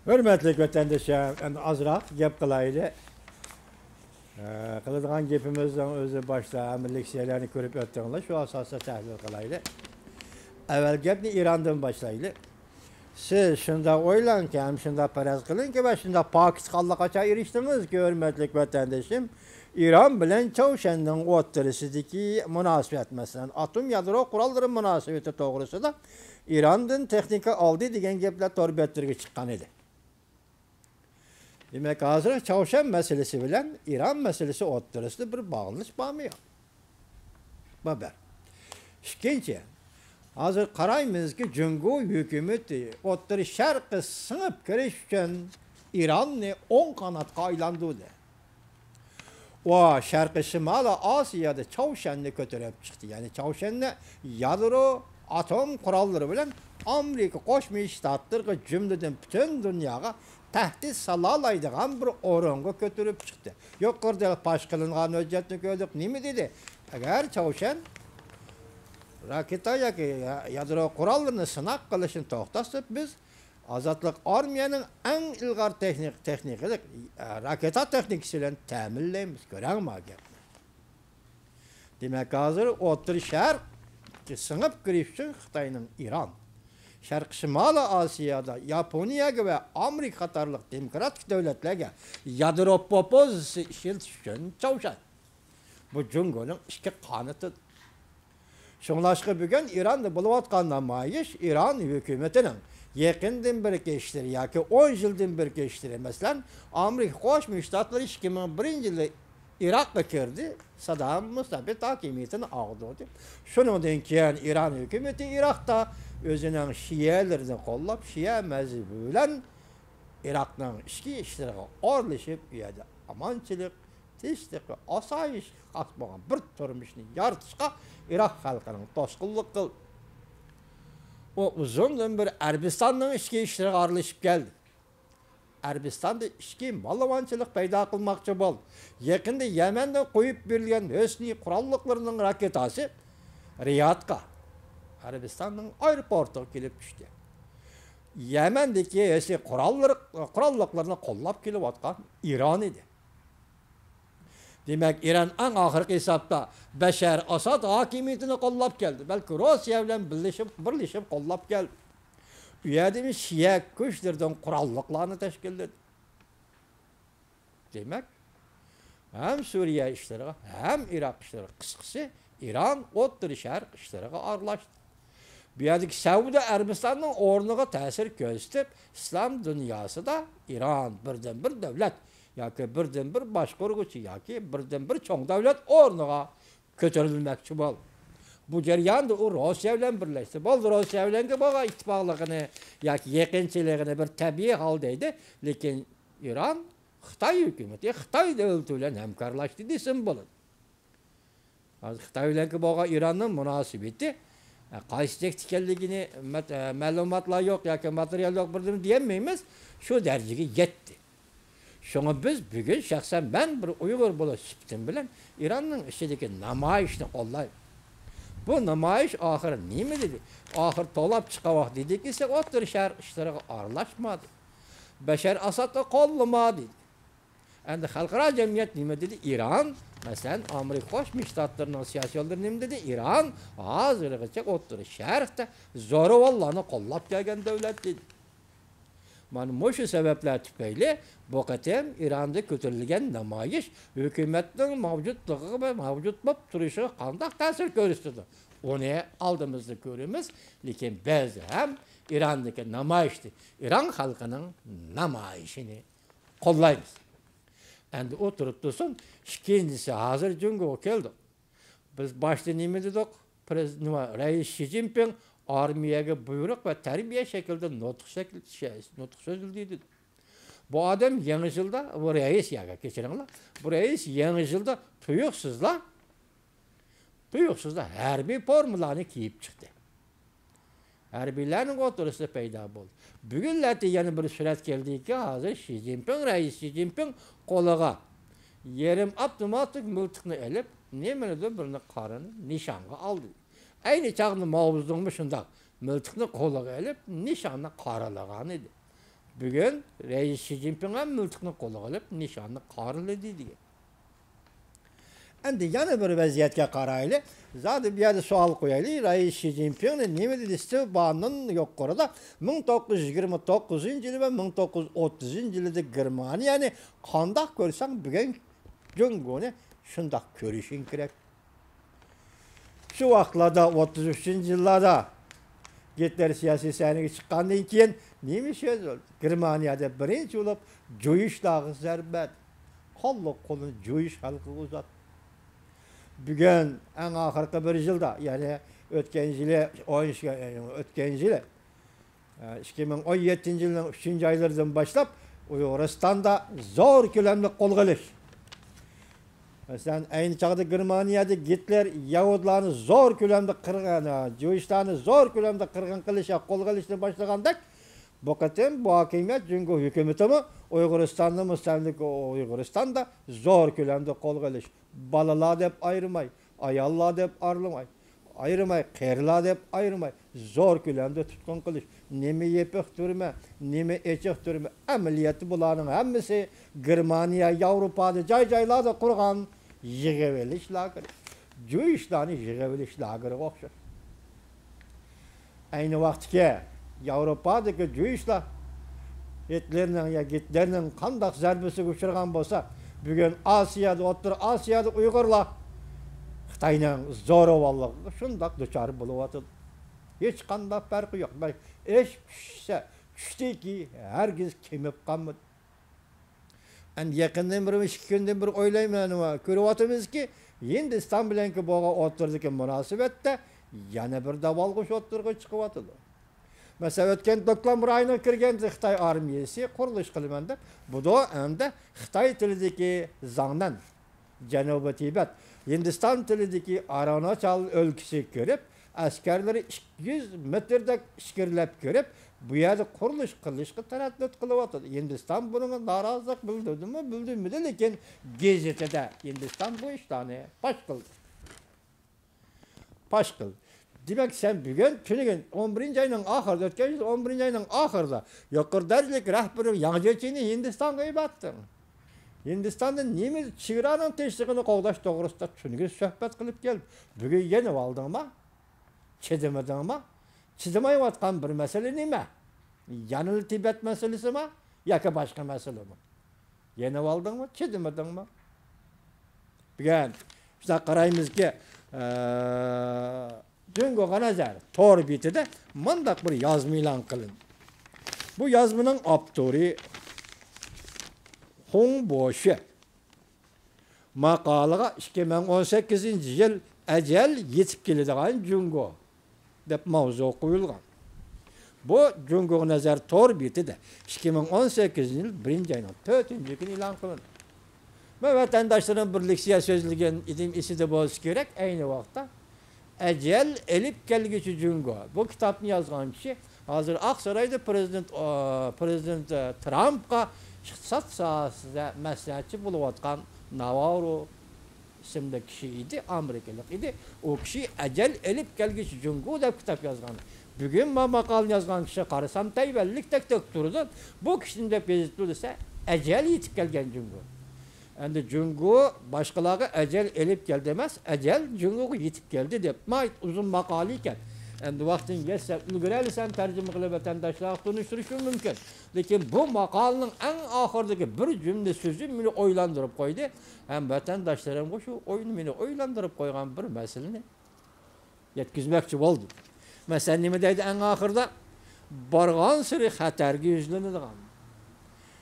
Hürmetli vatandaşlar, yani azraq gap qilayli. Qiladigan gapimizdan o'zi boshda amirlik şeylerini ko'rib o'tdinglar, shu asosda tahlil qilayli. Avval gapni Irandan boshlayli. Siz shunda o'ylanki, ham shunda faraz qilinki va shunda pokistonlikqa erishdingizki, hurmatli vatandoshim, İran bilan Chavshanning o'rtasidagi munosabat, masalan, atom yadro qurollari munosabati to'g'risida İrandan texnika oldi degan gaplar to'rbattirga chiqqan edi. Demek hazır Çavuşan meselesi bilen İran meselesi o'rtasida bir bağlanış bo'lmaydi. Babar. İkinci, hazır qaraymiz ki Cungo hükümeti o'rta Sharqqa singib kirish uchun İranni 10 qanotga aylantirdi. O Sharqi Shimoli Osiyada Chavshanni ko'tarib chiqdi. Ya'ni Chavshanni yadro atom qurollari bilan Amerika Qo'shma Shtatlarga jumladan butun dunyoga tahdid salalaydigan bir o'ringa ko'tarib chiqdi. Yuqorida pash qilingan hujjatni ko'rdik. Nima dedi? Agar Chavshan raketa yoki yadro qurollarini sinab qilishni to'xtatsa, biz Azatlık armiyanın en ilgar texnikalik raketa texnikisi bilan ta'minlaymiz. Ko'rangmi gap. Demek hazır o'rta Sharq singib kirish uchun Xitoyning İran, Sharq Shimoli Osiyada Yaponiyaga va Amerika qatorliq demokratik davlatlarga yadro propozisi ishiltish uchun Chavshan. Bu Jungoning ikki qanoti. Şunlaşqı bugün İran'da buluyotgan namoyish İran hukumatining yaqindan bir geçtir yoki 10 yildan bir geçtir. Mesela Amerika Qo'shma Shtatlari 2001-yilda Iroqqa kirdi, Saddam Mustabid hokimiyatini ag'dirdi. Shuningdan keyin İran hukumati Iroqda o'zining shiyalarini qo'llab, shiya mazhabi bilan Iroqning ichki ishlariga aralashib, u yerda amonchilik, tinchlik va osoyish xavf bo'lgan bir turmushni yaratishga Iroq xalqining to'sqinlik qildi. O uzundan bir Arabistonning ichki ishlariga aralashib keldi. Arabistonda ichki malavanchilik paydo qilmoqchi bo'ldi. Yaqinda Yamandan qo'yib berilgan Husniy qurolliqlarining raketasi Riyodga, Arabistonning aeroportiga kelib tushdi. Yamandagi Husniy qurolliqlarini qo'llab kelayotgan İran edi. Demek İran en ahırki hesapta Beşer Asad hakimiyetini qo'llab keldi. Belki Rusya bilan birleşip qo'llab keldi. U yerda Şiya kuchlardan qurolliqlarni tashkilladi. Demek hem Suriye ishlariga, hem Iroq ishlariga, qisqasi İran o'rta Sharq ishlariga aralashdi. Bu yerdagi Saudiya Arabistonining o'rniga ta'sir ko'rsatib, islom dunyosida İran birdan bir davlat yoki birdan bir boshqaruvchi yoki birdan bir cho'ng davlat o'rniga ko'tarilmoqchi bo'ldi. Bu jarayonda u Rossiya bilan birlashdi. Bo'ldi, Rossiya bilan bo'lgan ittifoqligini yoki yaqinchiligini bir tabiiy holda edi, lekin İran Xitoy hukumati Xitoy davlati bilan hamkorlashdi desam bo'ladi. Hozir Xitoy bilan bo'lgan İranning munosabati qaysi ekanligini ma'lumotlar yo'q yoki material yo'q birdim deyolmaymiz. Shu darajaga yetdi. Şuna biz bugün şahsen ben bir Uygur bulaşıptım bilen İran'ın içindeki namayişini kollayım. Bu namayiş ahırı ne mi dedi? Ahır dolap çıkavak dedik ise otur Sharq işleriga aralashmadi. Beşer Asad'la kollamadı dedi. Endi xalqaro jamiyat nima dedi? İran, mesela Amerika Qo'shma Shtatlarining siyosiy yo'lları nima dedi? İran hozirgacha otur Sharqda zo'ravonlarni qo'llab kelgan davlat dedi. Mana shu sabablar tufayli bu qatam İranda ko'tarilgan namoyish hukumatning mavjudligi va mavjud bo'lib turishiga qanday ta'sir ko'rsatdi. Uni oldimizda ko'ramiz, lekin biz ham İrandagi namoyishni, İran xalqining namoyishini qo'llaymiz. Endi o'tirib tursin, ikkinchisi hozir Jungoga keldi. Biz boshda nima dedik? Rais Xi Jinping armiyaga buyruq va tarbiya shaklida nutq so'zlaydi. Bu adam yangi yilda, bu rais yaga kechiringlar. Bu rais yangi yilda tuyuqsizlar harbiy formalarni kiyib chiqdi. Harbiylarning o'rtasida paydo bo'ldi. Bugunlarda yana bir surat keldiki, hozir rais Xi Jinping qo'liga yerim avtomatik miltiqni olib, nimanidir birini qarini nishonga oldi. Aynı çağında mavuzluğumu şunda miltiqni qo'liga olib, nishonni qoralagan edi. Bugün Reis Xi Jinping'e mültükünü kolu alıp nişanlı karılı dedi. Endi yana bir vaziyetga qarayli. Zaten bir yerde sual koyaylı. Reis Xi Jinping'in neme dedi istibanın yuqorida 1929 yılı ve 1930 yılda Germaniyani qandaq ko'rsan bugün Cungoni shundaq ko'rishing kerak. Şu vaqtlarda 33 yıllarda Hitler siyasi sahneye chiqqandan keyin nima söz bo'ldi? Germaniyada birinchi bo'lib jo'yishdagi zarbat, qo'lliq qo'lini jo'yish xalqiga uzatdi. Bugün en ahırkı bir yılda yani ötken yılı 2017 yılının 3. aylardan başlap Uyguristan'da zor kölemli kol kılış. Mesela aynı çağda Germaniyada Hitler Yahudilerini zor kölemde kırgan, Joyishlarni zor kölemde kırgan kılışa kol kılışını başlagandak bu katem bu hakimiyet çünkü hükümetimi Uyguristan'da müstemlik Uyguristan'da zor kölemde kol kılış. Balalar dep ayırmay, ayallar dep arlamay, ayırmay, qerlar dep ayırmay, zor kölemde tutkun kılış. Neme yepek türme, neme eçek türme, ameliyatı bulanın hemmisi Germaniya, Avrupa'da caylarda kurgan yığıveliş lagırı. Joyishlarni yığıveliş lagırı okşar. Aynı vaxtki Avrupa'daki Joyishlar Hitler'nin qandaq zarbisi uçurgan bolsa, bugün Asya'da, O'rta Asya'da Uygurlar Xitayning zo'ravonligi shundoq duchor bo'lyapti. Hech qanday farqi yo'q. Ish pishsa, tushdiki, hargiz kemib qolmadi. Endi yaqindan bir 2 kundan bir o'ylayman va ko'ryapmizki, Hindiston bilanki bo'lgan o'rtadagi munosabatda yana bir davolg'ish o'tirg'i chiqyapti. Mesela ötken doklamur ayına kirgen Xitay armiyasi qurilish qilaman deb, bu da endi Xitay tilidagi zangdan Janubiy Tibet, Hindiston tilidagi Arunachal o'lkasi ko'rib, askarlari 200 metrda ishkirlab ko'rib, bu yerda qurilish qilishga taraddud qilyapti. Hindiston bunga norozilik bildirmadi, lekin gazetada Hindiston bu ishlarni pash qildi. Demek sen bugün, çünkü 11. ayının ahırda, ötken 11. ayının ahırda yukarı derecelik rehberin Yangjechini Hindistan'a battın. Hindistan'da nemi çığıranın teşvikini qoğdaş doğrusu çünkü söhbet kılıp geldi. Bugün yeni aldın mı? Çizemedin mi? Çizemeyivatkan bir mesele nime? Yanılı Tibet meselesi mi? Yaka başka mesele mi? Yeni aldın mı? Çizemedin mi? Bugün işte qaraymiz ki Düngo Ganazar tor bitide mandak bir yazma ilan kılın. Bu yazmanın aptori Hong Boşu makalığa 2018 yıl ecel yetip keladigan Jungo dep mavzu koyulgan. Bu Jungo Ganazar tor bitide 2018 yıl 1. ayının 4. günü ilan kılın. Ve vatandaşların birlikte sözlügen idim isi de boz gerek aynı vakta Ecel elip gelgiçi Jungo. Bu kitabını yazgan kişi hazır Aksaray'da Prezident Trump'a iqtisad sahasida maslahatçı buluvatkan Navarro isimli kişiydi, Amerikalık idi. O kişi Ecel elip gelgiçi Jungo deb kitap yazgan. Bugün ben makalını yazgan kişi qarasam tayvellik tek durdu. Bu kişinin de bezitli ise Ecel yetip gelgen Jungo. Endi Jungo başkaları ecel elip geldi demez, ecel Jungo'ya yetip geldi dep mayt uzun makali iken. Endi vaktin geçse ulguralsan tercüme qilib vatandaşlarga tunuşturuşum mümkün. Lekin bu makalının en ahırdaki bir cümle sözü beni oylandırıp koydu. Hem vatandaşlarım şu oyunu beni oylandırıp koygan bir meseleni yetkizmekçi oldu. Mesela nime deydi en ahırda? Bargan sırı xatarga yüzlenadigan.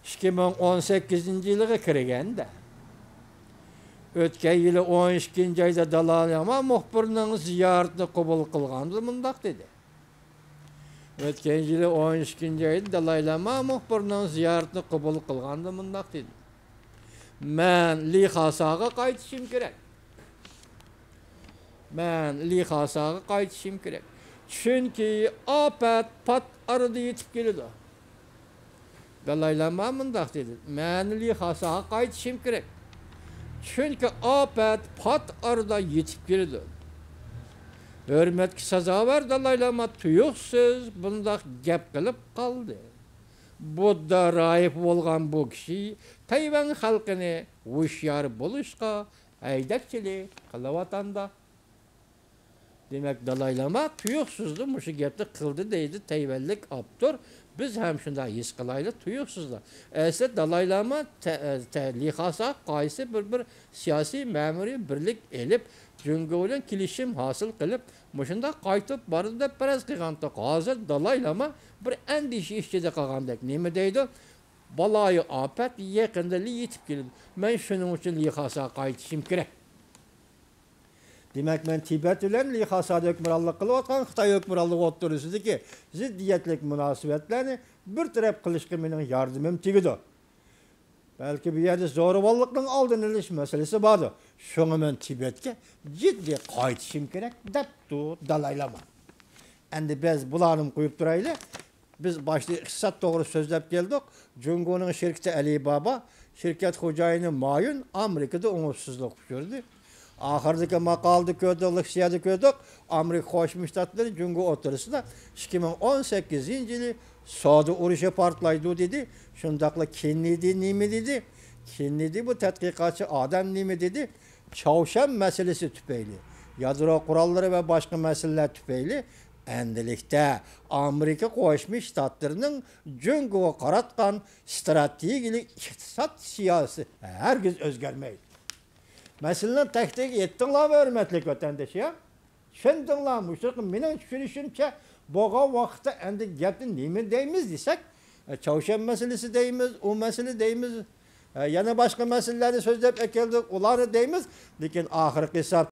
2018 yılıga kirgende. Ötken yılı 12. ayda Dalai Lama muhbirinin ziyaretini kabul kılgandı mundaq dedi. Ötken yılı 12. ayda Dalai Lama muhbirinin ziyaretini kabul kılgandı mundaq dedi. Men Lixasaga qaytishim kerak. Çünkü afat pat arada yetip keladi. Dalai Lama mundaq dedi. Men Lixasaga qaytishim kerak. Çünkü afat pat arada yetip keladi. Hürmetki sazavər Dalai Lama tuyuqsuz bundaq gap qilib qaldı. Budda rahip bolgan bu kişi Tayvan halkını hoşyar buluşqa aydakçılık kılıvatanda. Demek Dalai Lama tuyuksuzdu, muşu gepti kıldı deydi Tayvanlık aptur. Biz hem şunda his kılaylı tuyuksuzlar. Ese Dalai Lama lihasa qaysı bir siyasi memuri birlik elip Cüngölün kilişim hasıl kılıp muşunda qaytıp barıdı da biraz kıyğantık. Hazır Dalai Lama bir endişi işçide kalgandak. Nemi deydi? Balayı afet yakında yetip geldi. Ben şunun için lihasa qaytışım gerek. Demek ben Tibet bilen lihasada hükmürallık kılıp atkan Xitay hükmürallık oturusuydu ki ziddiyetlik münasibetlerini bir taraf kılışkı benim yardımım tigidi. Belki bir yerde zoruvallıkның aldın iliş meselesi vardı. Şunu ben Tibet'e ciddi qaytışım gerek deptu Dalai Lama. Endi biz bulanım koyup duraylı. Biz başta iktisat doğru sözlep geldik. Cungo'nun şirketi Ali Baba, şirket hocayını mayun Amerika'da umutsuzluk gördü. Ahırdaki makalda gördük, siyada gördük. Amerika Koşmuş Ştatları Cungo oturusunda 2018 yılı Saudi uruşu partlaydı dedi. Şundakla Kennedy nimi dedi. Kennedy bu tetkikatçı adam nimi dedi. Çavşan meselesi tüpeyli. Yadro kuralları ve başka meseleler tüpeyli. Endilikte Amerika Koşmuş Ştatlarının Cungo'ya qaratqan stratejik iktisat siyasi herkes özgermeydi. Mesela tek ettinler mi hürmetlik vatandaş ya? Şundinlar müşrikim benim düşünüşümçe boğa vaxtda endi gapni nemi deymiz desek, Çavşan meselesi deymiz, o mesele deymiz, yana başka meseleleri sözlep ekeldik, uları deymiz. Lekin ahir hesap